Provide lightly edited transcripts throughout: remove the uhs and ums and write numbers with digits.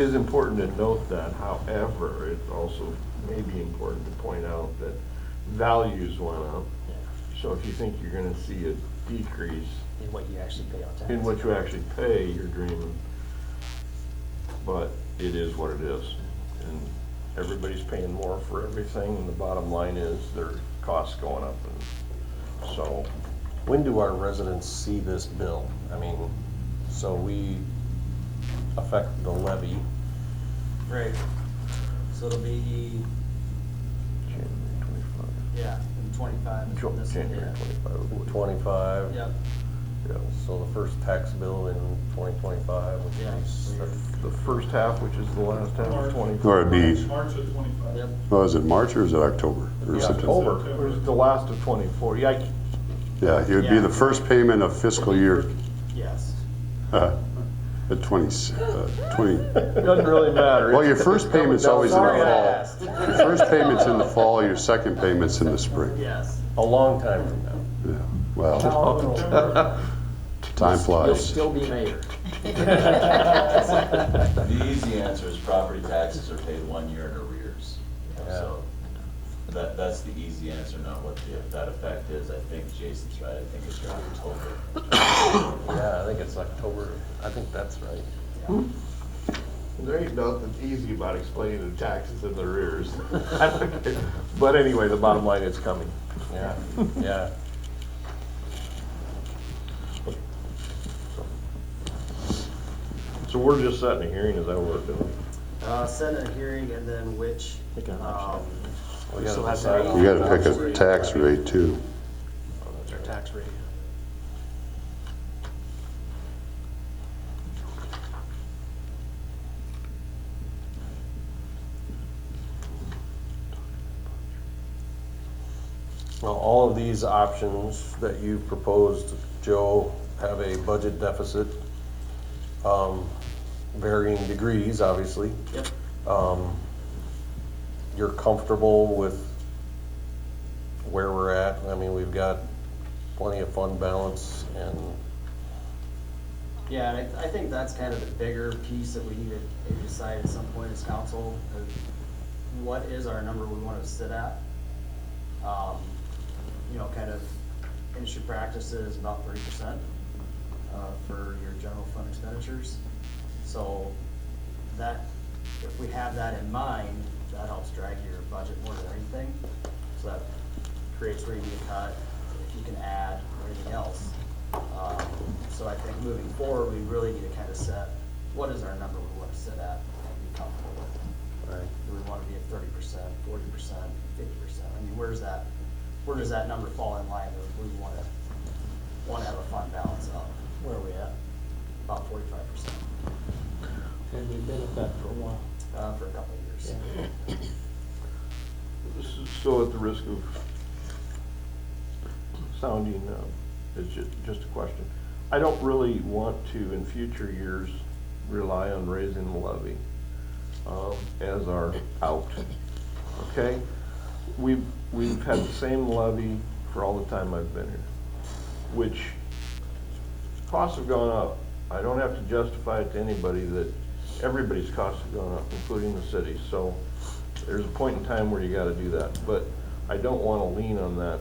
It is important to note that, however, it's also maybe important to point out that values went up. Yeah. So if you think you're gonna see a decrease In what you actually pay on taxes. in what you actually pay, you're dreaming. But it is what it is. And everybody's paying more for everything, and the bottom line is their costs going up. And so, When do our residents see this bill? I mean, so we affect the levy. Right. So it'll be, January 25. yeah, in 25. is when this- January yeah. 25. In 25. Yep, Yeah. So the first tax bill in 2025, which Yeah. is, The first half, which is the last half of 20. Or it'd be, March of 25. yep. well, is it March or is it October? Or Yeah, September? October, it was the last of 24. Yeah, Yeah, it would be Yeah. the first payment of fiscal year Yes. at 20. doesn't really matter. Well, your first payment's always in the Sorry I fall. asked. Your first payment's in the fall, your second payment's in the spring. Yes. a long time from now. Yeah, well, time You'll flies. still be mayor. The easy answer is property taxes are paid 1 year in arrears. So that's the easy answer, not what that effect is. I think Jason's right. I think it's October. Yeah, I think it's October. I think that's right. Yeah. There ain't nothing easy about explaining the taxes and the arrears. But anyway, the bottom line is coming. Yeah, yeah. So we're just setting a hearing, is that what we're doing? Set a hearing and then which, Pick an option. We So gotta that's decide. right. You gotta pick a tax rate too. That's our tax rate. Well, all of these options that you've proposed, Joe, have a budget deficit, varying degrees, obviously. yep, You're comfortable with where we're at? I mean, we've got plenty of fund balance and, yeah, and I think that's kind of the bigger piece that we need to maybe decide at some point as council, of what is our number we want to sit at? You know, kind of industry practices about 30% for your general fund expenditures. So that, if we have that in mind, that helps drag your budget more than anything. So that creates where you need to cut, if you can add, or anything else. So I think moving forward, we really need to kind of set, what is our number we want to sit at and be comfortable with? right, Do we want to be at 30%, 40%, 50%? I mean, where does that number fall in line with we want to have a fund balance of? Where are we at? About 45%, And we've been at that for a while. for a couple of years. So at the risk of sounding, it's just a question. I don't really want to, in future years, rely on raising the levy as our out, okay? We've had the same levy for all the time I've been here, which costs have gone up. I don't have to justify it to anybody that everybody's costs have gone up, including the city. So there's a point in time where you gotta do that, but I don't wanna lean on that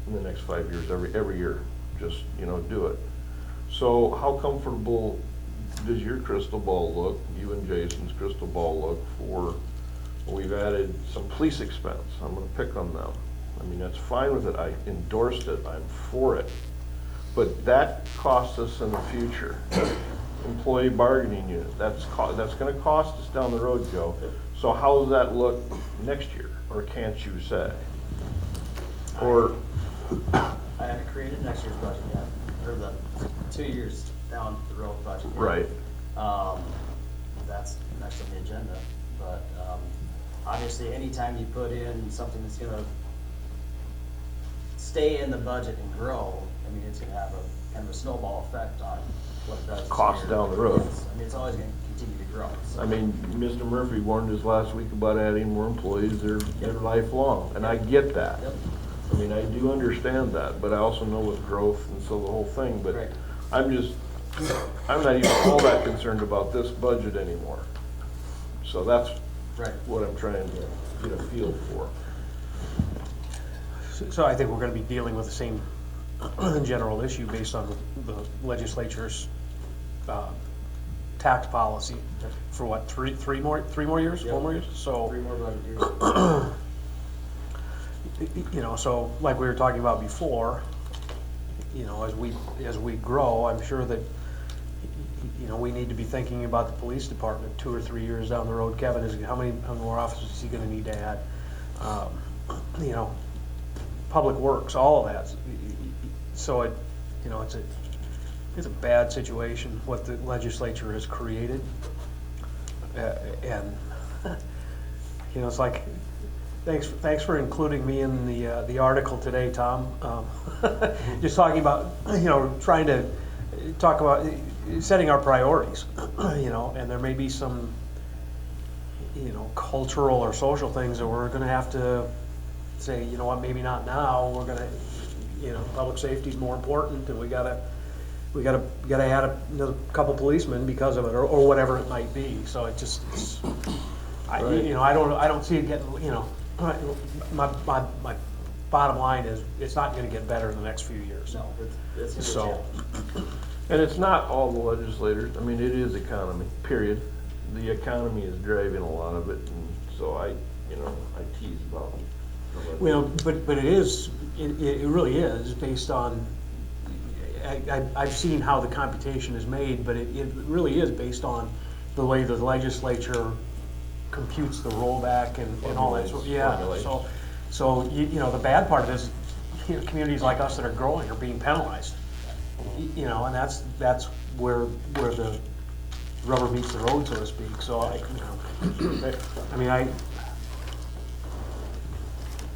in the next 5 years, every year, just, do it. So how comfortable does your crystal ball look, you and Jason's crystal ball look for, we've added some police expense, I'm gonna pick on them. I mean, that's fine with it, I endorsed it, I'm for it. But that costs us in the future. Employee bargaining unit, that's gonna cost us down the road, Joe. So how does that look next year, or can't you say? Or, I haven't created next year's budget yet, or the 2 years down the road budget yet. right, That's next on the agenda, but, obviously, anytime you put in something that's gonna stay in the budget and grow, I mean, it's gonna have a kind of a snowball effect on what it does. this Costs year. down the road. I mean, it's always gonna continue to grow. So. I mean, Mr. Murphy warned us last week about adding more employees, they're lifelong, and I get that. Yep. I mean, I do understand that, but I also know with growth and so the whole thing, but Right. I'm just, I'm not even all that concerned about this budget anymore. So that's Right. what I'm trying to get a feel for. So I think we're gonna be dealing with the same general issue based on the legislature's tax policy for what, three more years, Yep. 4 more years? So, 3 more budget years. you know, so like we were talking about before, you know, as we grow, I'm sure that, you know, we need to be thinking about the police department 2 or 3 years down the road. Kevin, how many more officers is he gonna need to add? You know, public works, all of that. So it, you know, it's a bad situation, what the legislature has created. And, you know, it's like, thanks for including me in the article today, Tom. Just talking about, you know, trying to talk about setting our priorities, you know, and there may be some, you know, cultural or social things that we're gonna have to say, you know what, maybe not now, we're gonna, you know, public safety is more important, and we gotta add another couple policemen because of it, or whatever it might be, so it just, you know, I don't see it getting, you know, my bottom line is, it's not gonna get better in the next few years. No, it's gonna be So, challenging. And it's not all the legislators, I mean, it is economy, period. The economy is driving a lot of it, and so I tease about it. well, but it is, it really is based on, I've seen how the computation is made, but it really is based on the way the legislature computes the rollback and all that, yeah, so, you know, the bad part of this, you know, communities like us that are growing are being penalized. You know, and that's where the rubber meets the road, so to speak, so I mean, I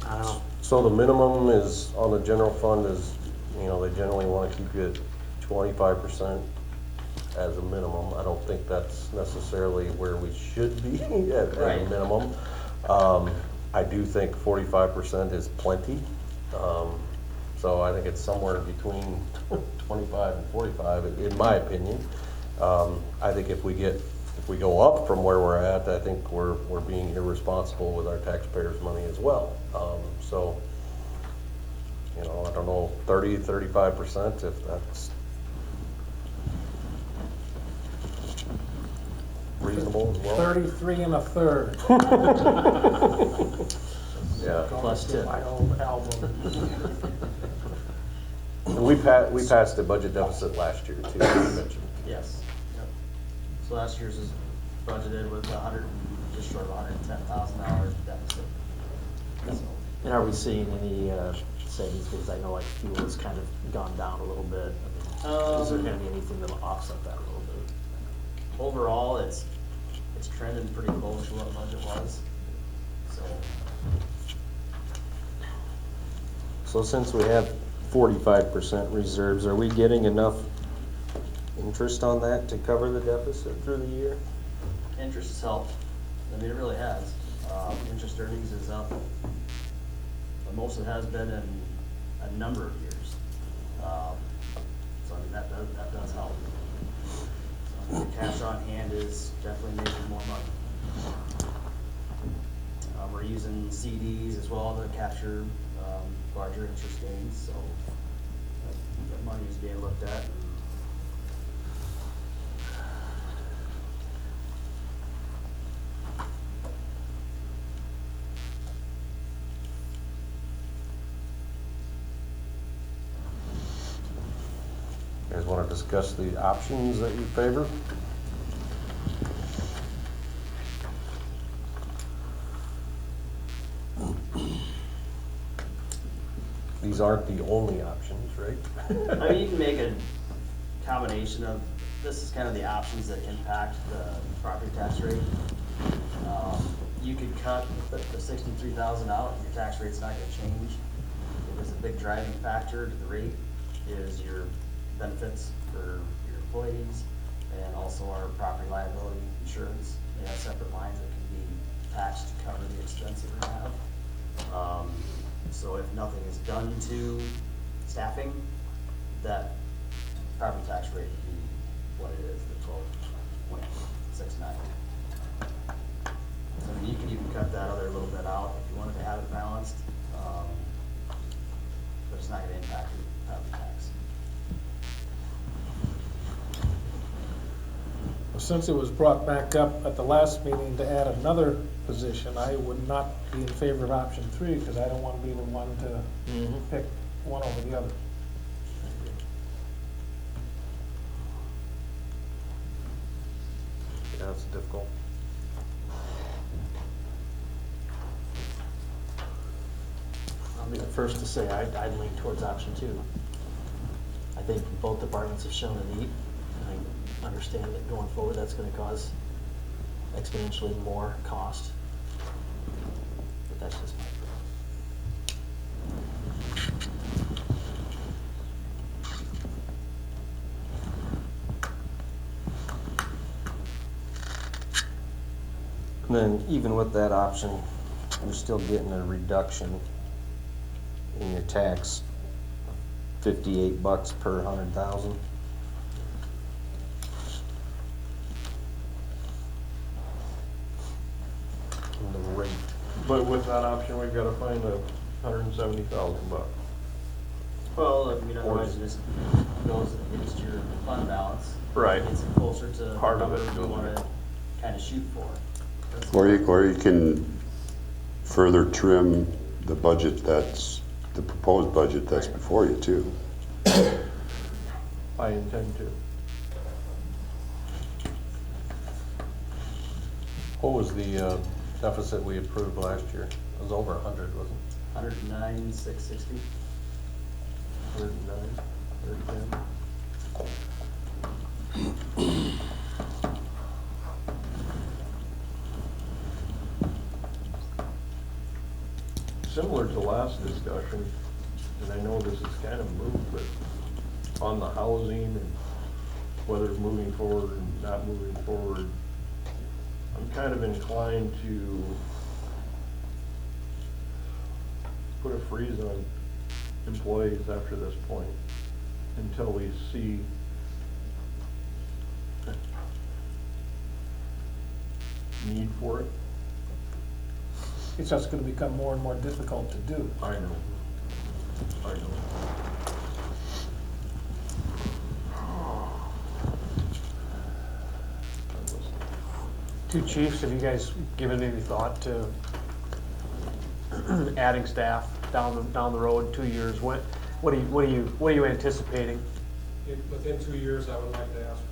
don't know. So the minimum is, on the general fund is, you know, they generally wanna keep you at 25% as a minimum. I don't think that's necessarily where we should be at a Right. minimum. I do think 45% is plenty. So I think it's somewhere between 25 and 45, in my opinion. I think if we go up from where we're at, I think we're being irresponsible with our taxpayers' money as well. So, you know, I don't know, 30, 35%, if that's reasonable as well. 33 1/3. Yeah. Plus 10. My old album. And we passed the budget deficit last year too, as you mentioned. Yes. Yep. So last year's is budgeted with just short of $110,000 deficit. So, And are we seeing any savings, because I know like fuel has kind of gone down a little bit. I mean, is there gonna be anything that'll offset that a little bit? overall, it's trending pretty close to what budget was, so. So since we have 45% reserves, are we getting enough interest on that to cover the deficit through the year? Interest has helped, I mean, it really has. Interest earnings is up, the most it has been in a number of years. So I mean, that does help. So, the cash on hand is definitely making more money. We're using CDs as well to capture larger interest gains, so that money is being looked at. You guys want to discuss the options that you favor? These aren't the only options, right? I mean, you can make a combination of, this is kind of the options that impact the property tax rate. You could cut the 63,000 out, and your tax rate's not gonna change. Because a big driving factor to the rate is your benefits for your employees, and also our property liability insurance. They have separate lines that can be taxed to cover the expense that we have. So if nothing is done to staffing, that property tax rate would be what it is, the 12.69. So you can even cut that other little bit out if you wanted to have it balanced, but it's not gonna impact your property tax. Since it was brought back up at the last meeting to add another position, I would not be in favor of option 3, because I don't want to be the one to pick one over the other. Yeah, it's difficult. I'll be the first to say I'd lean towards option 2. I think both departments have shown a need, and I understand that going forward, that's gonna cause exponentially more cost. But that's just my opinion. And then even with that option, you're still getting a reduction in your tax, $58 per 100,000. And the rate, But with that option, we've gotta find $170,000. Well, I mean, otherwise it just goes against your fund balance. Right. Gets it closer to the Part of number it you goes wanna in. kinda shoot for. That's- Or you can further trim the budget the proposed budget that's before you too. I intend to. what was the deficit we approved last year? It was over 100, wasn't it? 109,660. 109, 110. Similar to last discussion, and I know this is kind of moved, but on the housing and whether moving forward and not moving forward, I'm kind of inclined to put a freeze on employees after this point until we see need for it. It's just going to become more and more difficult to do. I know. I know. Two chiefs, have you guys given any thought to adding staff down the road, 2 years? What are you anticipating? Within 2 years, I would like to ask for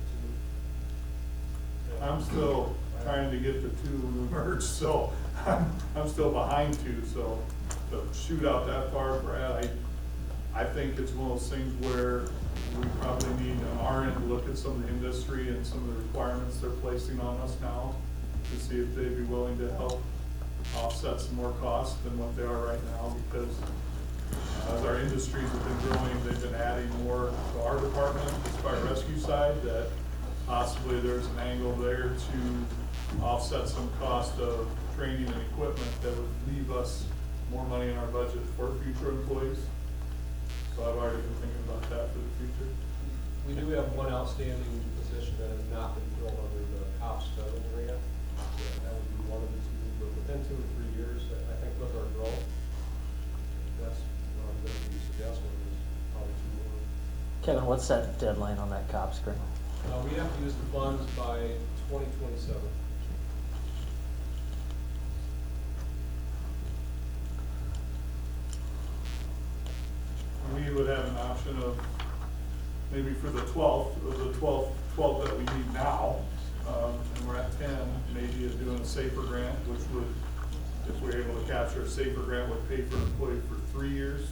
2. I'm still trying to get the 2 merged, so I'm still behind 2, so to shoot out that far, Brad, I think it's one of those things where we probably need on our end to look at some of the industry and some of the requirements they're placing on us now to see if they'd be willing to help offset some more costs than what they are right now, because as our industries have been growing, they've been adding more to our department, the fire rescue side, that possibly there's an angle there to offset some cost of training and equipment that would leave us more money in our budget for future employees. So I've already been thinking about that for the future. We do have one outstanding position that has not been filled under the COPS federal grant. That would be one of the 2, but within 2 or 3 years, I think with our growth, that's what I'm gonna be suggesting is probably 2 more. Kevin, what's that deadline on that COPS grant? We have to use the funds by 2027. We would have an option of, maybe for the 12th, or the 12 that we need now, and we're at 10, maybe is doing a SAFER grant, which would, if we're able to capture a SAFER grant, would pay for an employee for 3 years,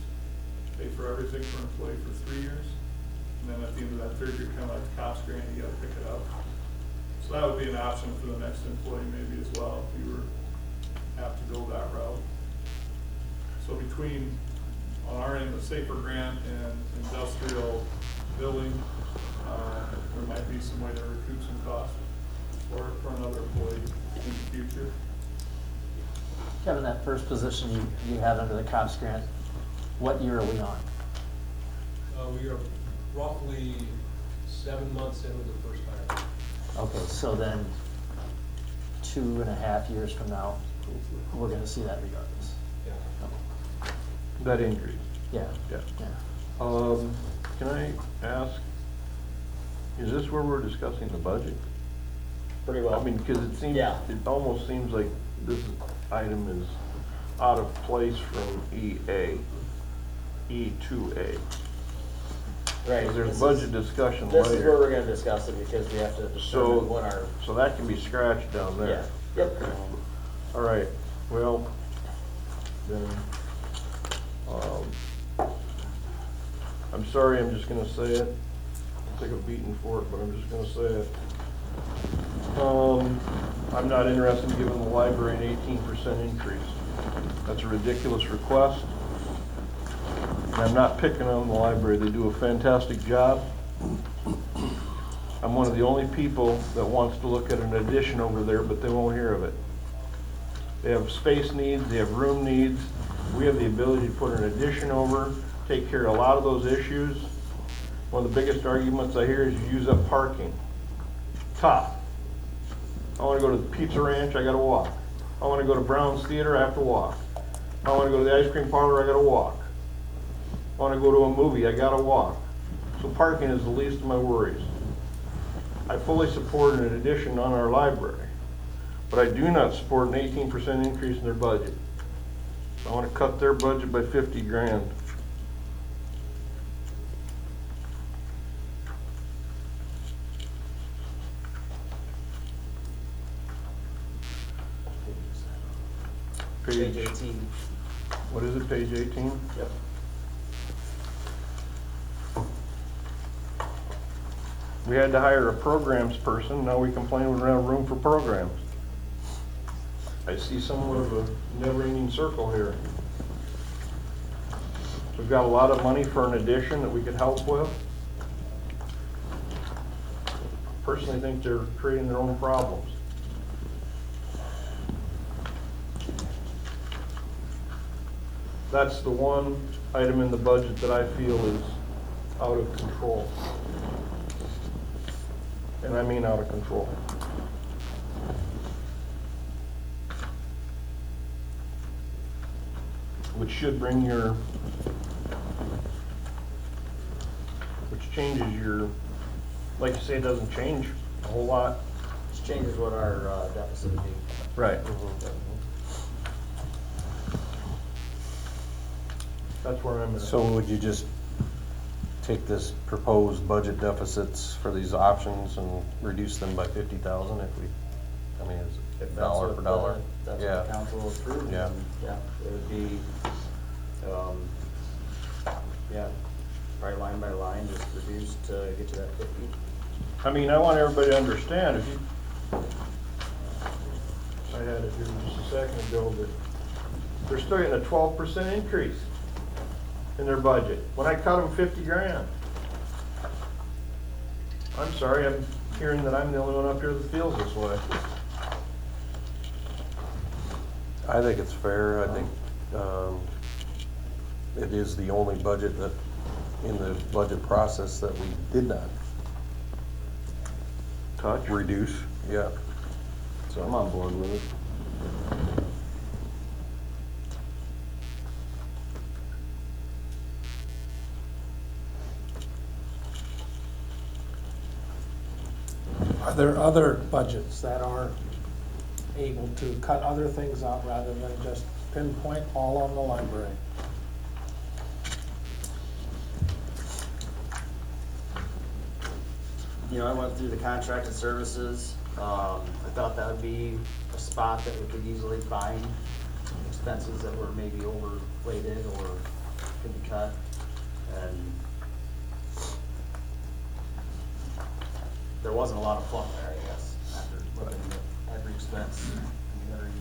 pay for everything for an employee for 3 years. And then at the end of that 3rd year, kind of like the COPS grant, you gotta pick it up. So that would be an option for the next employee maybe as well, if we were, have to go that route. So between, on our end, the SAFER grant and industrial billing, there might be some way to recoup some costs for another employee in the future. Kevin, that first position you had under the COPS grant, what year are we on? We are roughly 7 months into the first hire. Okay, so then 2.5 years from now, we're gonna see that regardless. Yeah. That increase. Yeah, Yeah. yeah. Can I ask, is this where we're discussing the budget? Pretty well. I mean, because it seems, Yeah. it almost seems like this item is out of place from E2A. Right. Because there's this budget is- discussion This is where later. we're gonna discuss it, because we have to So, determine what our, so that can be scratched down yeah, there. yep. All right, well, then, I'm sorry, I'm just gonna say it. I'll take a beating for it, but I'm just gonna say it. I'm not interested in giving the library an 18% increase. That's a ridiculous request. And I'm not picking on the library, they do a fantastic job. I'm one of the only people that wants to look at an addition over there, but they won't hear of it. They have space needs, they have room needs. We have the ability to put an addition over, take care of a lot of those issues. One of the biggest arguments I hear is you use up parking. Tough. I wanna go to the Pizza Ranch, I gotta walk. I wanna go to Brown's Theater, I have to walk. I wanna go to the ice cream parlor, I gotta walk. I wanna go to a movie, I gotta walk. So parking is the least of my worries. I fully support an addition on our library, but I do not support an 18% increase in their budget. I want to cut their budget by 50 grand. Page 18. What is it, page 18? Yep. We had to hire a programs person, now we complain we don't have room for programs. I see somewhat of a never-ending circle here. We've got a lot of money for an addition that we could help with. Personally think they're creating their own problems. That's the one item in the budget that I feel is out of control. And I mean out of control. Which should bring your, which changes your, like you say, it doesn't change a whole lot. This changes what our deficit would be. Right. That's where I'm at. So would you just take this proposed budget deficits for these options and reduce them by 50,000 if we, I mean, is If it that's dollar what for the- dollar? That's Yeah. what the council approved. Yeah. then, yeah, it would be, yeah, probably line by line, just reduce to get to that 50. I mean, I want everybody to understand, if you, I had it here just a second ago, but they're still getting a 12% increase in their budget, when I cut them 50 grand. I'm sorry, I'm hearing that I'm the only one up here that feels this way. I think it's fair. I think it is the only budget that, in the budget process, that we did not Touch? reduce. Yeah. So I'm on board with it. Are there other budgets that are able to cut other things out rather than just pinpoint all on the library? You know, I went through the contracted services. I thought that would be a spot that we could easily find expenses that were maybe overrated or could be cut. And there wasn't a lot of fluff there, I guess, after looking at every expense, I mean,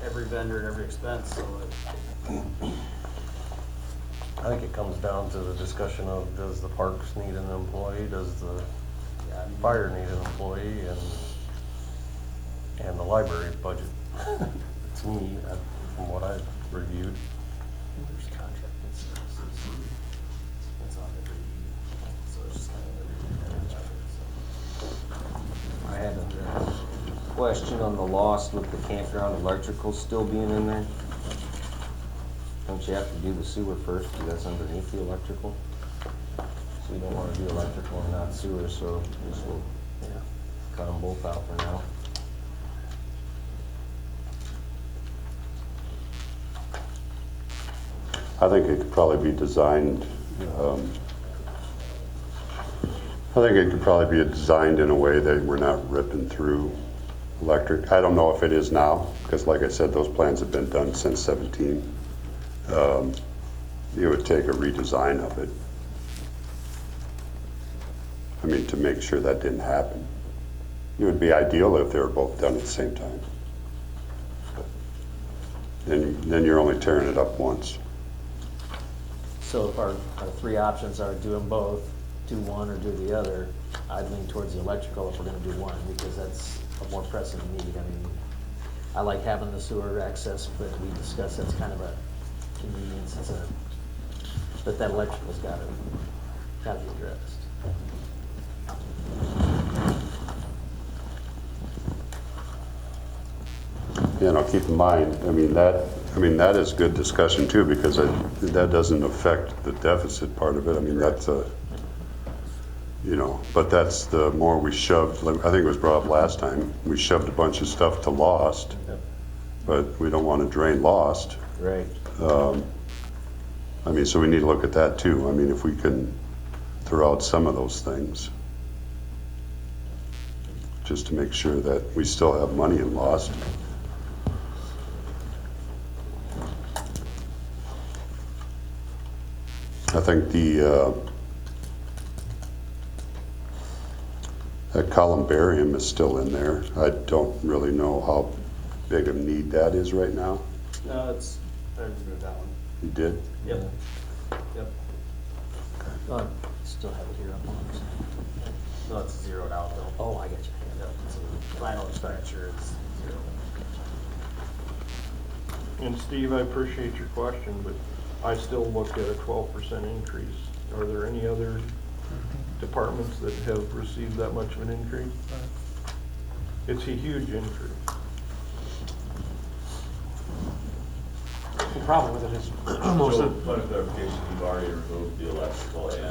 every vendor and every expense, so I think it comes down to the discussion of, does the parks need an employee? Does the yeah, I mean, fire need an employee? And the library budget. To me, from what I've reviewed. there's contracted services. It's on every, so it's just kind of every. had a question on the lost with the campground electrical still being in there. Don't you have to do the sewer first, because that's underneath the electrical? So you don't wanna do electrical and not sewer, so this will, cut them both out for now. I think it could probably be designed, I think it could probably be designed in a way that we're not ripping through electric. I don't know if it is now, because like I said, those plans have been done since 17. It would take a redesign of it. I mean, to make sure that didn't happen. It would be ideal if they were both done at the same time. Then you're only tearing it up once. So if our three options are do them both, do one or do the other, I'd lean towards the electrical if we're gonna do one, because that's a more pressing need. I mean, I like having the sewer access, but we discussed that's kind of a convenience, but that electrical's gotta be addressed. Yeah, now keep in mind, I mean, that is good discussion too, because that doesn't affect the deficit part of it. I mean, that's but that's the more we shoved, like, I think it was brought up last time, we shoved a bunch of stuff to lost, but we don't want to drain lost. Right. I mean, so we need to look at that too. I mean, if we can throw out some of those things, just to make sure that we still have money in lost. I think that columbarium is still in there. I don't really know how big a need that is right now. No, I removed that one. You did? Yep. Yep. Still have it here up on it. No, it's zeroed out though. Oh, I get you. Yep, so final expenditure is zero. And Steve, I appreciate your question, but I still look at a 12% increase. Are there any other departments that have received that much of an increase? It's a huge increase. The problem with it is most So, of, point of clarification, you've already removed the electrical and